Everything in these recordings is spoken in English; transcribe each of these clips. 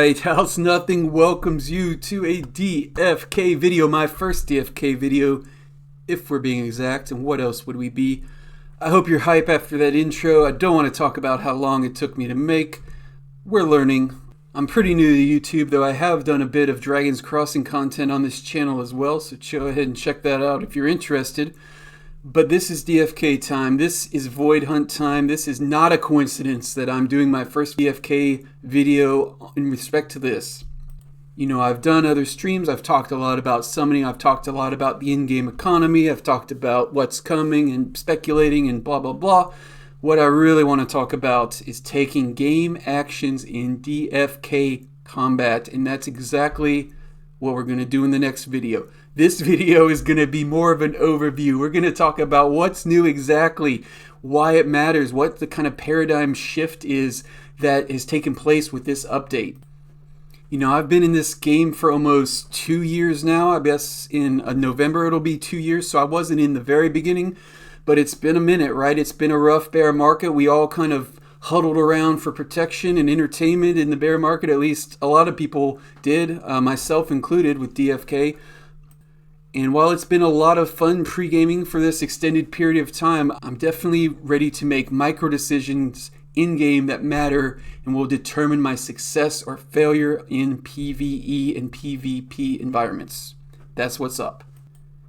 Alright, House Nothing welcomes you to a DFK video, my first DFK video, if we're being exact, and what else would we be? I hope you're hype after that intro. I don't want to talk about how long it took me to make. We're learning. I'm pretty new to YouTube, though I have done a bit of Dragon's Crossing content on this channel as well, so go ahead and check that out if you're interested. But this is DFK time. This is Void Hunt time. This is not a coincidence that I'm doing my first DFK video in respect to this. You know, I've done other streams. I've talked a lot about summoning. I've talked a lot about the in-game economy. I've talked about what's coming and speculating and blah, blah, blah. What I really want to talk about is taking game actions in DFK combat, and that's exactly what we're going to do in the next video. This video is going to be more of an overview. We're going to talk about what's new exactly, why it matters, what the kind of paradigm shift is that has taken place with this update. You know, I've been in this game for almost 2 years now. I guess in November it'll be 2 years, so I wasn't in the very beginning, but it's been a minute, right? It's been a rough bear market. We all kind of huddled around for protection and entertainment in the bear market. At least a lot of people did, myself included with DFK. And while it's been a lot of fun pre-gaming for this extended period of time, I'm definitely ready to make micro decisions in-game that matter and will determine my success or failure in PvE and PvP environments. That's what's up.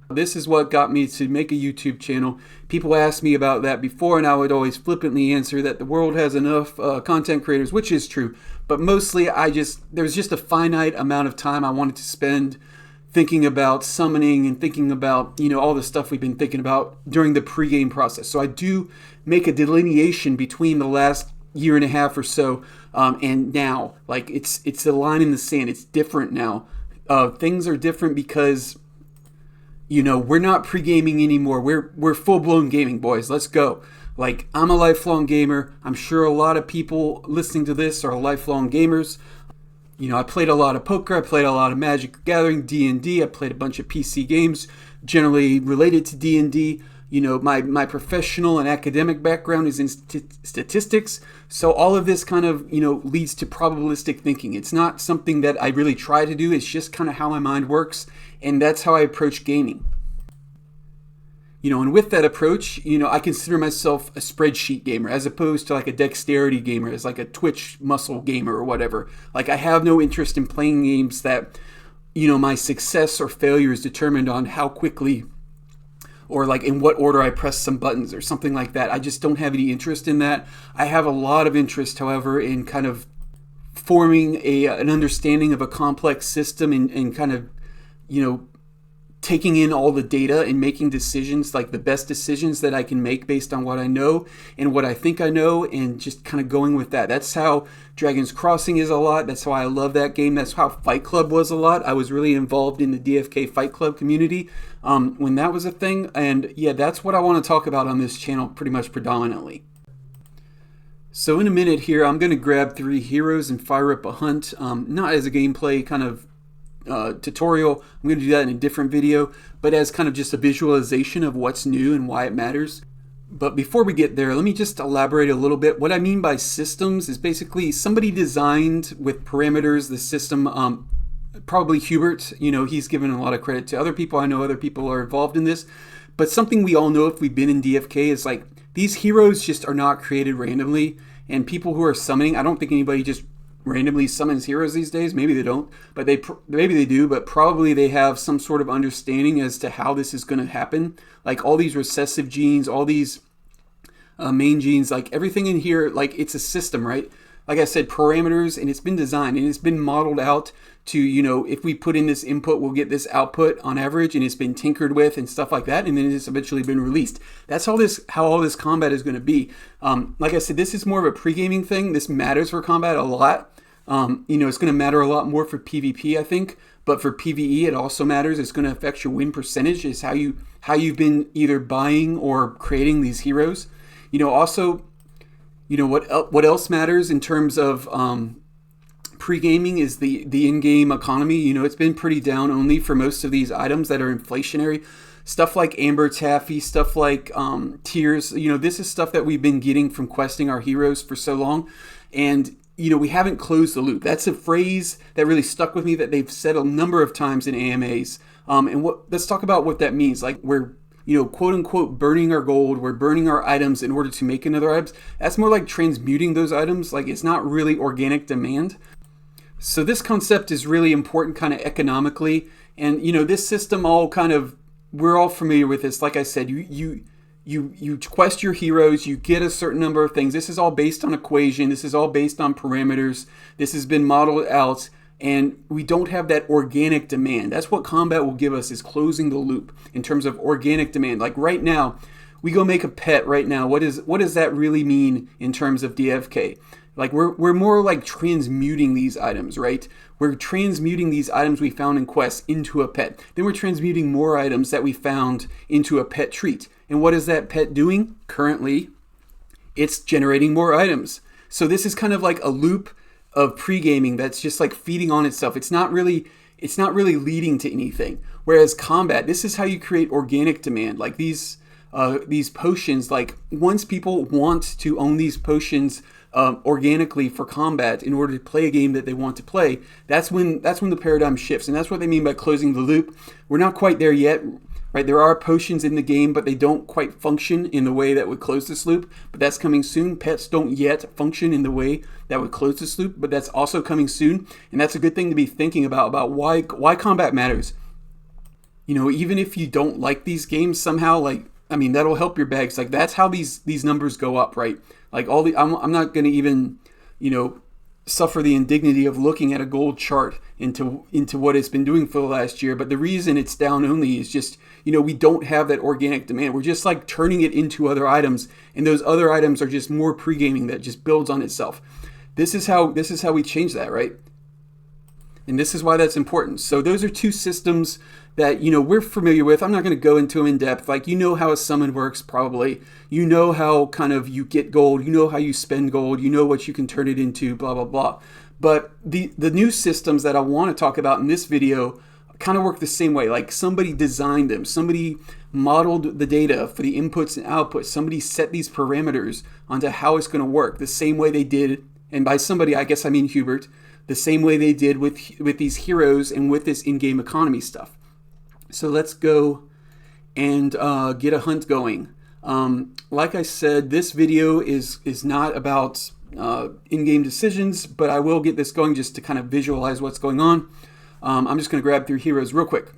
This is what got me to make a YouTube channel. People asked me about that before, and I would always flippantly answer that the world has enough content creators, which is true. But mostly, there's just a finite amount of time I wanted to spend thinking about summoning and thinking about, you know, all the stuff we've been thinking about during the pre-game process. So I do make a delineation between the last year and a half or so and now. Like it's a line in the sand. It's different now. Things are different because, you know, we're not pre-gaming anymore. We're full-blown gaming, boys. Let's go. Like, I'm a lifelong gamer. I'm sure a lot of people listening to this are lifelong gamers. You know, I played a lot of poker, I played a lot of Magic the Gathering, D&D, I played a bunch of PC games generally related to D&D. You know, my professional and academic background is in statistics, so all of this kind of, you know, leads to probabilistic thinking. It's not something that I really try to do, it's just kind of how my mind works, and that's how I approach gaming. You know, and with that approach, you know, I consider myself a spreadsheet gamer as opposed to like a dexterity gamer, as like a Twitch muscle gamer or whatever. Like, I have no interest in playing games that, you know, my success or failure is determined on how quickly or like in what order I press some buttons or something like that. I just don't have any interest in that. I have a lot of interest, however, in kind of forming an understanding of a complex system and kind of, you know, taking in all the data and making decisions, like the best decisions that I can make based on what I know and what I think I know, and just kind of going with that. That's how Dragon's Crossing is a lot. That's why I love that game. That's how Fight Club was a lot. I was really involved in the DFK Fight Club community when that was a thing. And yeah, that's what I want to talk about on this channel pretty much predominantly. So in a minute here, I'm going to grab 3 heroes and fire up a hunt, not as a gameplay kind of tutorial. I'm going to do that in a different video, but as kind of just a visualization of what's new and why it matters. But before we get there, let me just elaborate a little bit. What I mean by systems is basically somebody designed with parameters the system, probably Hubert. You know, he's given a lot of credit to other people. I know other people are involved in this, but something we all know if we've been in DFK is like these heroes just are not created randomly, and people who are summoning, I don't think anybody just randomly summons heroes these days. Maybe they don't, but maybe they do, but probably they have some sort of understanding as to how this is going to happen. Like all these recessive genes, all these main genes, like everything in here, like it's a system, right? Like I said, parameters, and it's been designed and it's been modeled out to, you know, if we put in this input, we'll get this output on average, and it's been tinkered with and stuff like that, and then it's eventually been released. That's how all this combat is going to be. Like I said, this is more of a pre-gaming thing. This matters for combat a lot. You know, it's going to matter a lot more for PvP, I think, but for PvE, it also matters. It's going to affect your win percentage, is how you've been either buying or creating these heroes. You know, also, you know, what else matters in terms of pre-gaming is the in-game economy. You know, it's been pretty down only for most of these items that are inflationary. Stuff like Amber Taffy, stuff like Tears, you know, this is stuff that we've been getting from questing our heroes for so long. And we haven't closed the loop. That's a phrase that really stuck with me that they've said a number of times in AMAs. Let's talk about what that means. Like we're, quote unquote, burning our gold. We're burning our items in order to make another items. That's more like transmuting those items. Like it's not really organic demand. So this concept is really important kind of economically. And, this system all kind of, we're all familiar with this. Like I said, you quest your heroes, you get a certain number of things. This is all based on equation. This is all based on parameters. This has been modeled out, and we don't have that organic demand. That's what combat will give us, is closing the loop in terms of organic demand. Like right now, we go make a pet right now. What does that really mean in terms of DFK? Like we're more like transmuting these items, right? We're transmuting these items we found in quests into a pet. Then we're transmuting more items that we found into a pet treat. And what is that pet doing? Currently, it's generating more items. So this is kind of like a loop of pre-gaming that's just like feeding on itself. It's not really leading to anything. Whereas combat, this is how you create organic demand. Like these potions, like once people want to own these potions organically for combat in order to play a game that they want to play, that's when the paradigm shifts. And that's what they mean by closing the loop. We're not quite there yet, right? There are potions in the game, but they don't quite function in the way that would close this loop, but that's coming soon. Pets don't yet function in the way that would close this loop, but that's also coming soon. And that's a good thing to be thinking about why combat matters. Even if you don't like these games somehow, that'll help your bags. Like that's how these numbers go up, right? Like I'm not going to even, suffer the indignity of looking at a gold chart into what it's been doing for the last year. But the reason it's down only is just, we don't have that organic demand. We're just like turning it into other items, and those other items are just more pre-gaming that just builds on itself. This is how we change that, right? And this is why that's important. So those are two systems that, we're familiar with. I'm not going to go into them in depth. Like, how a summon works probably. How kind of you get gold. How you spend gold. What you can turn it into, blah, blah, blah. But the new systems that I want to talk about in this video kind of work the same way. Like somebody designed them. Somebody modeled the data for the inputs and outputs. Somebody set these parameters onto how it's going to work the same way they did. And by somebody, I guess I mean Hubert. The same way they did with these heroes and with this in-game economy stuff. So let's go and get a hunt going. Like I said, this video is not about in-game decisions, but I will get this going just to kind of visualize what's going on. I'm just going to grab through heroes real quick.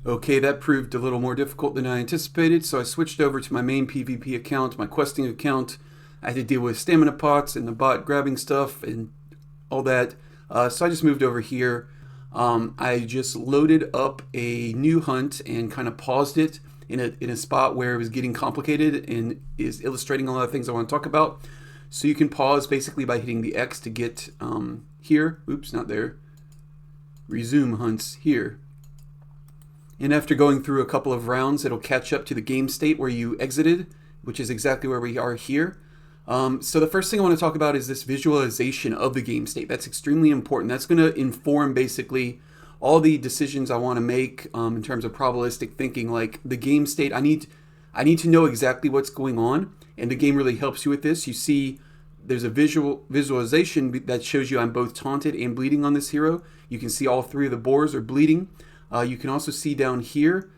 Okay, that proved a little more difficult than I anticipated, so I switched over to my main PvP account, my questing account. I had to deal with stamina pots and the bot grabbing stuff and all that. So I just moved over here. I just loaded up a new hunt and kind of paused it in a spot where it was getting complicated and is illustrating a lot of things I want to talk about. So you can pause basically by hitting the X to get here. Oops, not there. Resume hunts here. And after going through a couple of rounds, it'll catch up to the game state where you exited, which is exactly where we are here. So the first thing I want to talk about is this visualization of the game state. That's extremely important. That's going to inform basically all the decisions I want to make in terms of probabilistic thinking. Like the game state, I need to know exactly what's going on, and the game really helps you with this. You see there's a visualization that shows you I'm both taunted and bleeding on this hero. You can see all three of the boars are bleeding. You can also see down here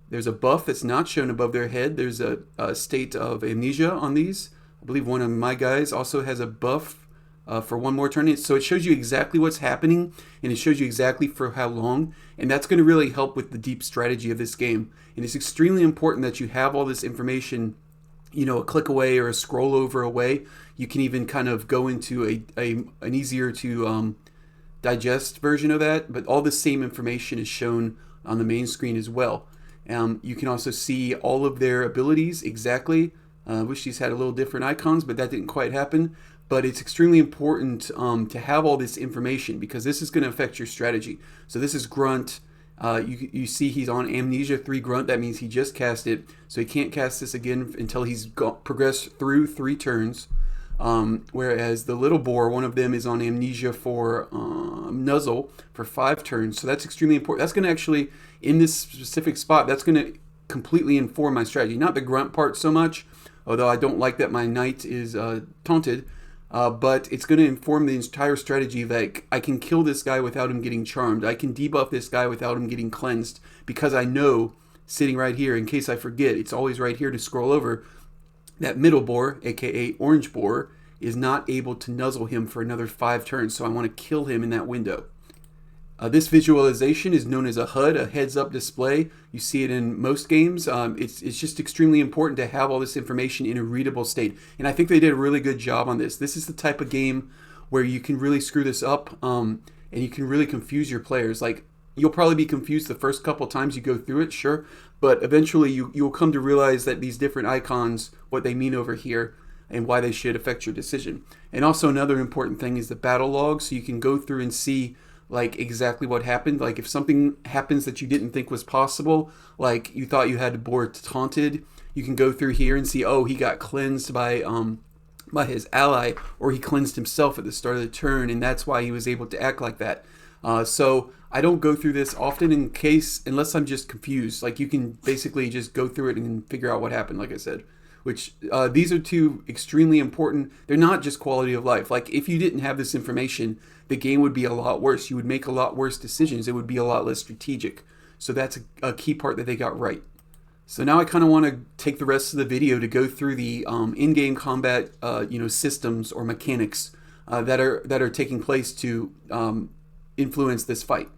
there's a buff that's not shown above their head. There's a state of amnesia on these. I believe one of my guys also has a buff for one more turn. So it shows you exactly what's happening, and it shows you exactly for how long. And that's going to really help with the deep strategy of this game. And it's extremely important that you have all this information, a click away or a scroll over away. You can even kind of go into an easier to digest version of that. But all the same information is shown on the main screen as well. You can also see all of their abilities exactly. I wish these had a little different icons, but that didn't quite happen. But it's extremely important to have all this information because this is going to affect your strategy. So this is Grunt. You see he's on Amnesia 3 Grunt. That means he just cast it. So he can't cast this again until he's progressed through 3 turns. Whereas the little boar, one of them is on Amnesia for Nuzzle for 5 turns. So that's extremely important. That's going to actually, in this specific spot, that's going to completely inform my strategy. Not the Grunt part so much. Although I don't like that my knight is taunted, but it's going to inform the entire strategy. Like, I can kill this guy without him getting charmed. I can debuff this guy without him getting cleansed, because I know, sitting right here, in case I forget, it's always right here to scroll over, that middle boar, aka orange boar, is not able to nuzzle him for another 5 turns, so I want to kill him in that window. This visualization is known as a HUD, a heads-up display. You see it in most games. It's just extremely important to have all this information in a readable state. And I think they did a really good job on this. This is the type of game where you can really screw this up, and you can really confuse your players. Like, you'll probably be confused the first couple times you go through it, sure, but eventually you'll come to realize that these different icons, what they mean over here, and why they should affect your decision. And also another important thing is the battle log, so you can go through and see like exactly what happened. Like, if something happens that you didn't think was possible, like you thought you had a boar taunted, you can go through here and see, oh, he got cleansed by his ally, or he cleansed himself at the start of the turn, and that's why he was able to act like that. So I don't go through this often unless I'm just confused. Like, you can basically just go through it and figure out what happened, like I said. Which these are two extremely important. They're not just quality of life. Like, if you didn't have this information, the game would be a lot worse. You would make a lot worse decisions. It would be a lot less strategic. So that's a key part that they got right. So now I kind of want to take the rest of the video to go through the in-game combat systems or mechanics that are taking place to influence this fight.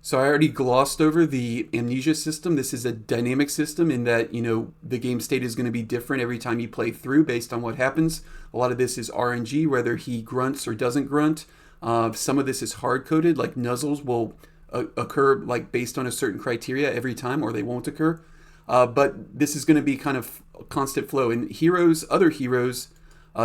So I already glossed over the amnesia system. This is a dynamic system in that, the game state is going to be different every time you play through based on what happens. A lot of this is RNG, whether he grunts or doesn't grunt. Some of this is hard-coded, like nuzzles will occur like based on a certain criteria every time, or they won't occur. But this is going to be kind of constant flow. And other heroes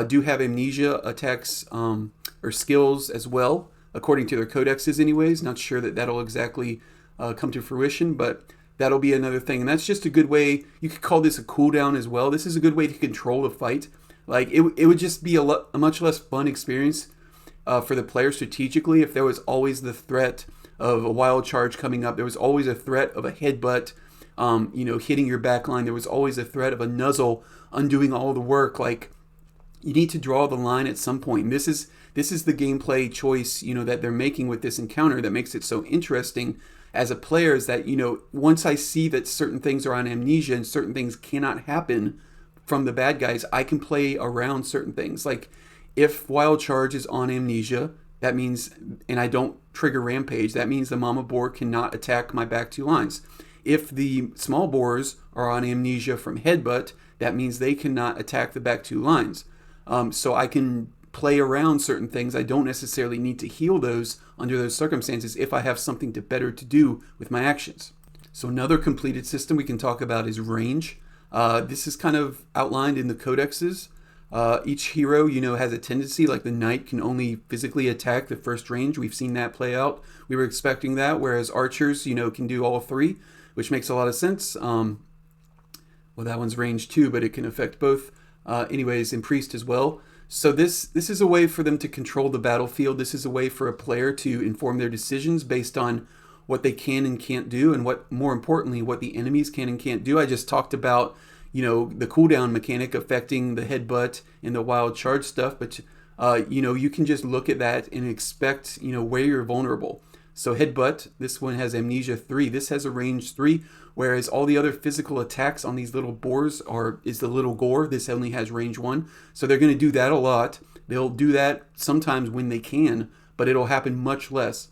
do have amnesia attacks or skills as well, according to their codexes anyways. Not sure that that'll exactly come to fruition, but that'll be another thing. And that's just a good way. You could call this a cooldown as well. This is a good way to control the fight. Like, it would just be a much less fun experience for the player strategically if there was always the threat of a wild charge coming up. There was always a threat of a headbutt hitting your back line. There was always a threat of a nuzzle undoing all the work. Like, you need to draw the line at some point. And this is the gameplay choice, that they're making with this encounter that makes it so interesting as a player, is that, once I see that certain things are on amnesia and certain things cannot happen from the bad guys, I can play around certain things. Like, if wild charge is on amnesia, that means, and I don't trigger rampage, that means the mama boar cannot attack my back 2 lines. If the small boars are on amnesia from headbutt, that means they cannot attack the back 2 lines. So I can play around certain things. I don't necessarily need to heal those under those circumstances if I have something better to do with my actions. So another completed system we can talk about is range. This is kind of outlined in the codexes. Each hero, has a tendency, like the knight can only physically attack the first range. We've seen that play out. We were expecting that, whereas archers, can do all 3, which makes a lot of sense. Well, that one's range 2, but it can affect both. Anyways, and priest as well. So this is a way for them to control the battlefield. This is a way for a player to inform their decisions based on what they can and can't do, and more importantly, what the enemies can and can't do. I just talked about, the cooldown mechanic affecting the headbutt and the wild charge stuff, but you can just look at that and expect, where you're vulnerable. So headbutt, this one has amnesia 3. This has a range 3, whereas all the other physical attacks on these little boars is the little gore. This only has range 1. So they're going to do that a lot. They'll do that sometimes when they can, but it'll happen much less.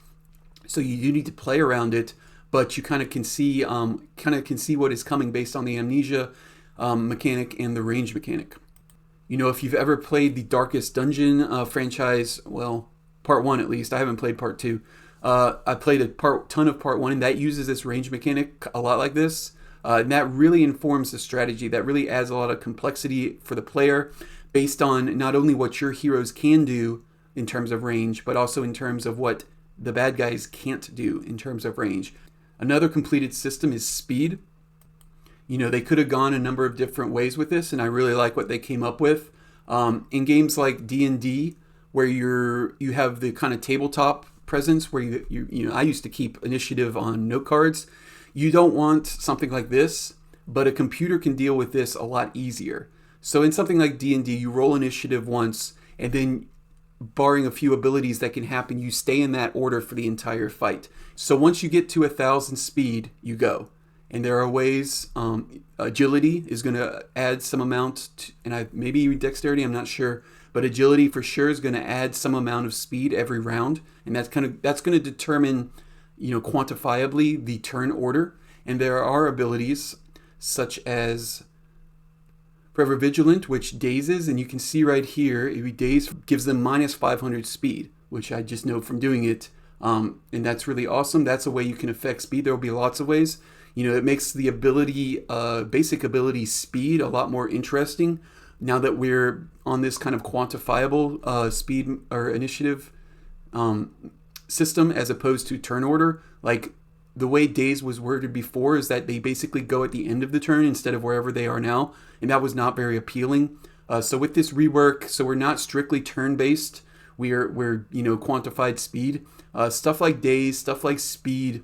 So you do need to play around it, but you kind of can see what is coming based on the amnesia mechanic and the range mechanic. If you've ever played the Darkest Dungeon franchise, well, part 1 at least. I haven't played part 2. I played a ton of part 1, and that uses this range mechanic a lot like this. And that really informs the strategy. That really adds a lot of complexity for the player based on not only what your heroes can do in terms of range, but also in terms of what the bad guys can't do in terms of range. Another completed system is speed. They could have gone a number of different ways with this, and I really like what they came up with. In games like D&D, where you have the kind of tabletop presence where I used to keep initiative on note cards. You don't want something like this, but a computer can deal with this a lot easier. So in something like D&D, you roll initiative once, and then barring a few abilities that can happen, you stay in that order for the entire fight. So once you get to 1,000 speed, you go. And there are ways, agility is going to add some amount, maybe dexterity, I'm not sure, but agility for sure is going to add some amount of speed every round, and that's going to determine, quantifiably the turn order. And there are abilities such as Forever Vigilant, which dazes, and you can see right here, every daze gives them minus 500 speed, which I just know from doing it, and that's really awesome. That's a way you can affect speed. There will be lots of ways. It makes the ability, basic ability speed a lot more interesting now that we're on this kind of quantifiable speed or initiative system as opposed to turn order. Like the way days was worded before is that they basically go at the end of the turn instead of wherever they are now, and that was not very appealing. So with this rework, so we're not strictly turn-based. We're quantified speed. Stuff like days, stuff like speed.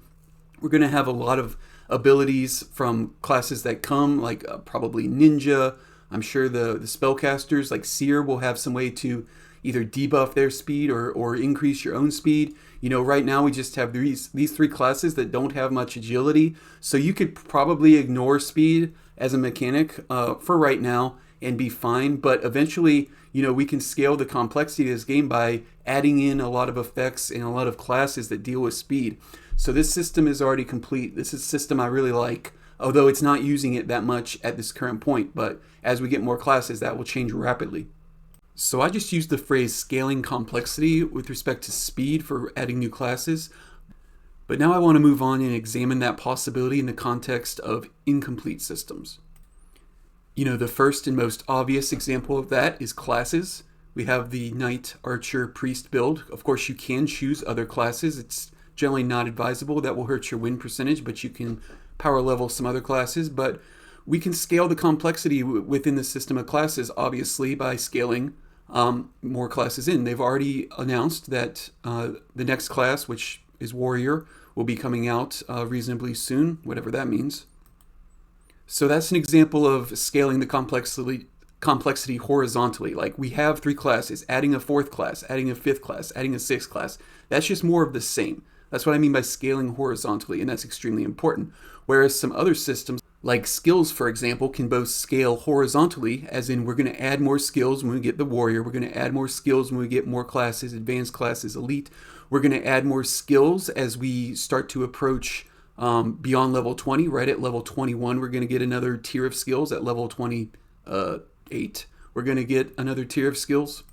We're going to have a lot of abilities from classes that come, like probably ninja. I'm sure the spellcasters like seer will have some way to either debuff their speed or increase your own speed. Right now we just have these three classes that don't have much agility, so you could probably ignore speed as a mechanic for right now and be fine. But eventually, we can scale the complexity of this game by adding in a lot of effects and a lot of classes that deal with speed. So this system is already complete. This is a system I really like, although it's not using it that much at this current point. But as we get more classes, that will change rapidly. So I just used the phrase scaling complexity with respect to speed for adding new classes. But now I want to move on and examine that possibility in the context of incomplete systems. The first and most obvious example of that is classes. We have the Knight, Archer, Priest build. Of course, you can choose other classes. It's generally not advisable. That will hurt your win percentage, but you can power level some other classes. But we can scale the complexity within the system of classes, obviously, by scaling more classes in. They've already announced that the next class, which is Warrior, will be coming out reasonably soon, whatever that means. So that's an example of scaling the complexity horizontally. Like we have three classes, adding a fourth class, adding a fifth class, adding a sixth class. That's just more of the same. That's what I mean by scaling horizontally, and that's extremely important. Whereas some other systems, like skills, for example, can both scale horizontally, as in we're going to add more skills when we get the Warrior. We're going to add more skills when we get more classes, advanced classes, elite. We're going to add more skills as we start to approach beyond level 20. Right at level 21, we're going to get another tier of skills. At level 28, we're going to get another tier of skills.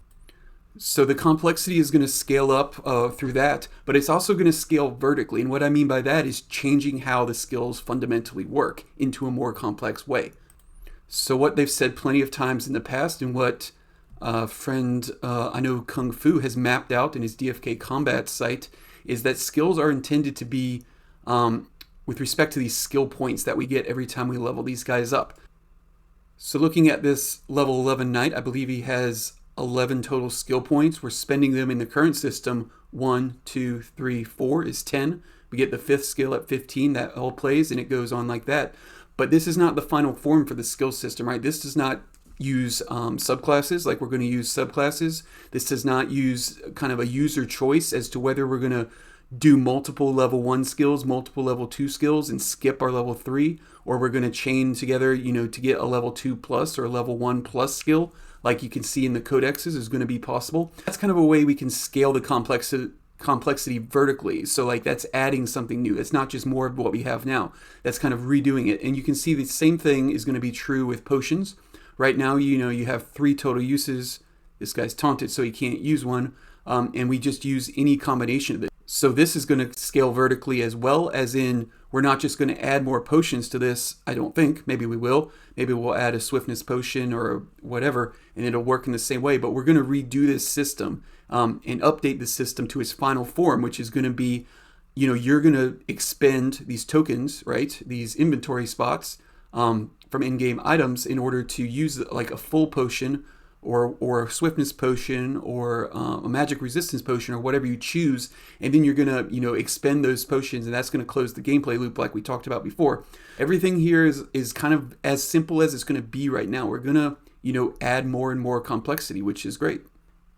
So the complexity is going to scale up through that, but it's also going to scale vertically. And what I mean by that is changing how the skills fundamentally work into a more complex way. So what they've said plenty of times in the past, and what I know Kung Fu has mapped out in his DFK combat site, is that skills are intended to be with respect to these skill points that we get every time we level these guys up. So looking at this level 11 Knight, I believe he has 11 total skill points. We're spending them in the current system. 1, 2, 3, 4 is 10. We get the fifth skill at 15. That all plays, and it goes on like that. But this is not the final form for the skill system, right? This does not use subclasses like we're going to use subclasses. This does not use kind of a user choice as to whether we're going to do multiple level 1 skills, multiple level 2 skills, and skip our level 3, or we're going to chain together, to get a level 2 plus or a level 1 plus skill, like you can see in the codexes is going to be possible. That's kind of a way we can scale the complexity vertically. So like that's adding something new. It's not just more of what we have now. That's kind of redoing it. And you can see the same thing is going to be true with potions. Right now, you have 3 total uses. This guy's taunted, so he can't use one. And we just use any combination of it. So this is going to scale vertically as well, as in we're not just going to add more potions to this, I don't think. Maybe we will. Maybe we'll add a swiftness potion or whatever, and it'll work in the same way. But we're going to redo this system and update the system to its final form, which is going to be, you're going to expend these tokens, right? These inventory spots from in-game items in order to use like a full potion or a swiftness potion or a magic resistance potion or whatever you choose, and then you're gonna expend those potions, and that's gonna close the gameplay loop like we talked about before. Everything here is kind of as simple as it's gonna be right now. We're gonna add more and more complexity, which is great.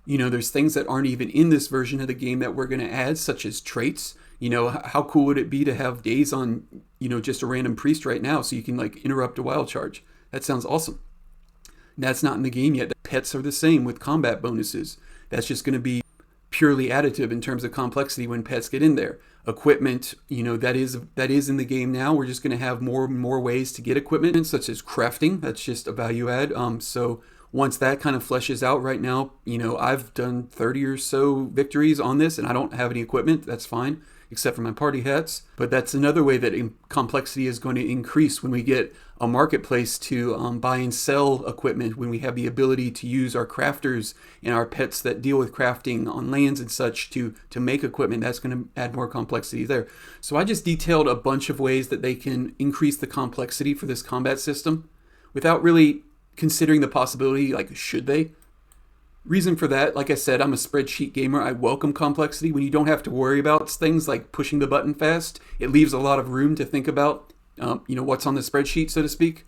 There's things that aren't even in this version of the game that we're going to add, such as traits. How cool would it be to have days on, just a random priest right now so you can like interrupt a wild charge? That sounds awesome. That's not in the game yet. The pets are the same with combat bonuses. That's just going to be purely additive in terms of complexity when pets get in there. Equipment, that is in the game now. We're just going to have more and more ways to get equipment, such as crafting. That's just a value add. So once that kind of fleshes out, right now, I've done 30 or so victories on this and I don't have any equipment. That's fine, except for my party hats. But that's another way that complexity is going to increase when we get a marketplace to buy and sell equipment, when we have the ability to use our crafters and our pets that deal with crafting on lands and such to make equipment. That's going to add more complexity there. So I just detailed a bunch of ways that they can increase the complexity for this combat system without really considering the possibility, like, should they? Reason for that, like I said, I'm a spreadsheet gamer. I welcome complexity. When you don't have to worry about things like pushing the button fast, it leaves a lot of room to think about, what's on the spreadsheet, so to speak.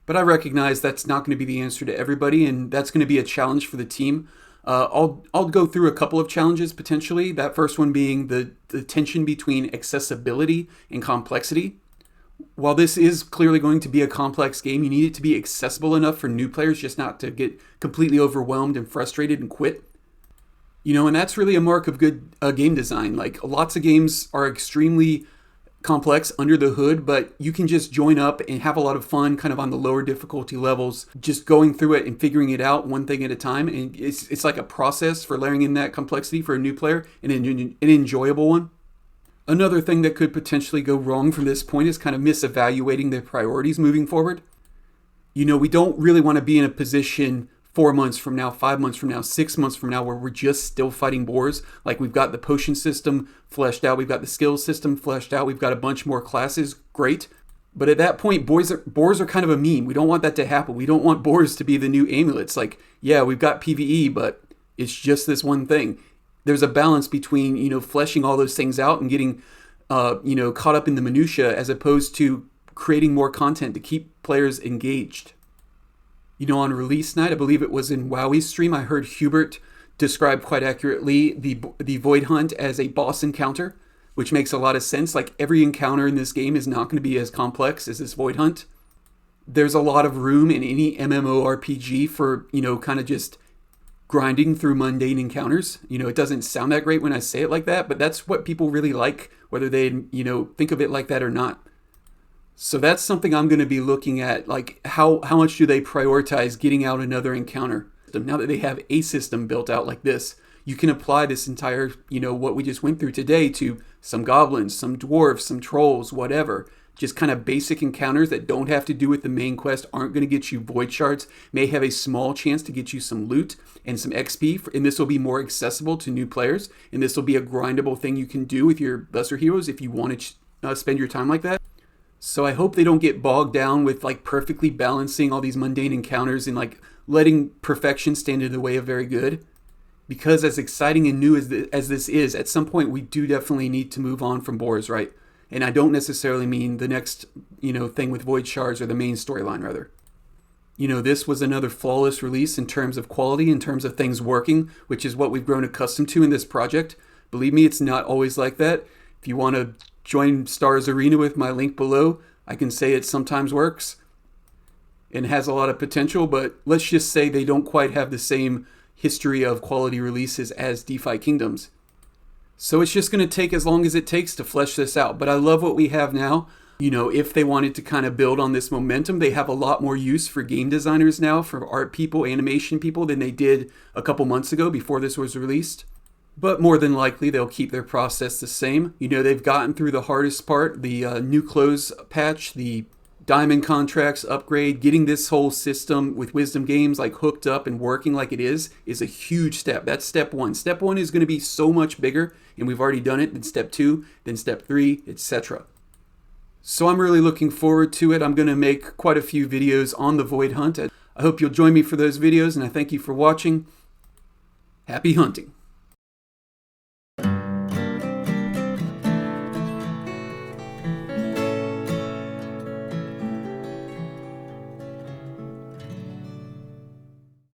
But I recognize that's not going to be the answer to everybody, and that's going to be a challenge for the team. I'll go through a couple of challenges potentially. That first one being the tension between accessibility and complexity. While this is clearly going to be a complex game, you need it to be accessible enough for new players just not to get completely overwhelmed and frustrated and quit. And that's really a mark of good game design. Like, lots of games are extremely complex under the hood, but you can just join up and have a lot of fun kind of on the lower difficulty levels, just going through it and figuring it out one thing at a time. And it's like a process for layering in that complexity for a new player, and an enjoyable one. Another thing that could potentially go wrong from this point is kind of misevaluating their priorities moving forward. We don't really want to be in a position 4 months from now, 5 months from now, 6 months from now, where we're just still fighting boars. Like, we've got the potion system fleshed out, we've got the skills system fleshed out, we've got a bunch more classes, great. But at that point, boars are kind of a meme. We don't want that to happen. We don't want boars to be the new amulets. Like, yeah, we've got PvE, but it's just this one thing. There's a balance between, fleshing all those things out and getting, caught up in the minutia, as opposed to creating more content to keep players engaged. On release night, I believe it was in Wowie's stream, I heard Hubert describe quite accurately the Void Hunt as a boss encounter, which makes a lot of sense. Like, every encounter in this game is not going to be as complex as this Void Hunt. There's a lot of room in any MMORPG for, kind of just grinding through mundane encounters. It doesn't sound that great when I say it like that, but that's what people really like, whether they, think of it like that or not. So that's something I'm going to be looking at, like how much do they prioritize getting out another encounter? Now that they have a system built out like this, you can apply this entire, what we just went through today to some goblins, some dwarves, some trolls, whatever. Just kind of basic encounters that don't have to do with the main quest, aren't going to get you void shards, may have a small chance to get you some loot and some XP, and this will be more accessible to new players, and this will be a grindable thing you can do with your lesser heroes if you want to spend your time like that. So I hope they don't get bogged down with like perfectly balancing all these mundane encounters and like letting perfection stand in the way of very good. Because as exciting and new as this is, at some point we do definitely need to move on from boars, right? And I don't necessarily mean the next, thing with void shards, or the main storyline rather. This was another flawless release in terms of quality, in terms of things working, which is what we've grown accustomed to in this project. Believe me, it's not always like that. If you want to join Stars Arena with my link below, I can say it sometimes works and has a lot of potential, but let's just say they don't quite have the same history of quality releases as DeFi Kingdoms. So it's just going to take as long as it takes to flesh this out. But I love what we have now. If they wanted to kind of build on this momentum, they have a lot more use for game designers now, for art people, animation people, than they did a couple months ago before this was released. But more than likely, they'll keep their process the same. They've gotten through the hardest part, the new clothes patch, the diamond contracts upgrade. Getting this whole system with Wisdom Games like hooked up and working like it is a huge step. That's step one. Step one is going to be so much bigger, and we've already done it, than step 2, then step 3, etc. So I'm really looking forward to it. I'm going to make quite a few videos on the Void Hunt. I hope you'll join me for those videos, and I thank you for watching. Happy hunting.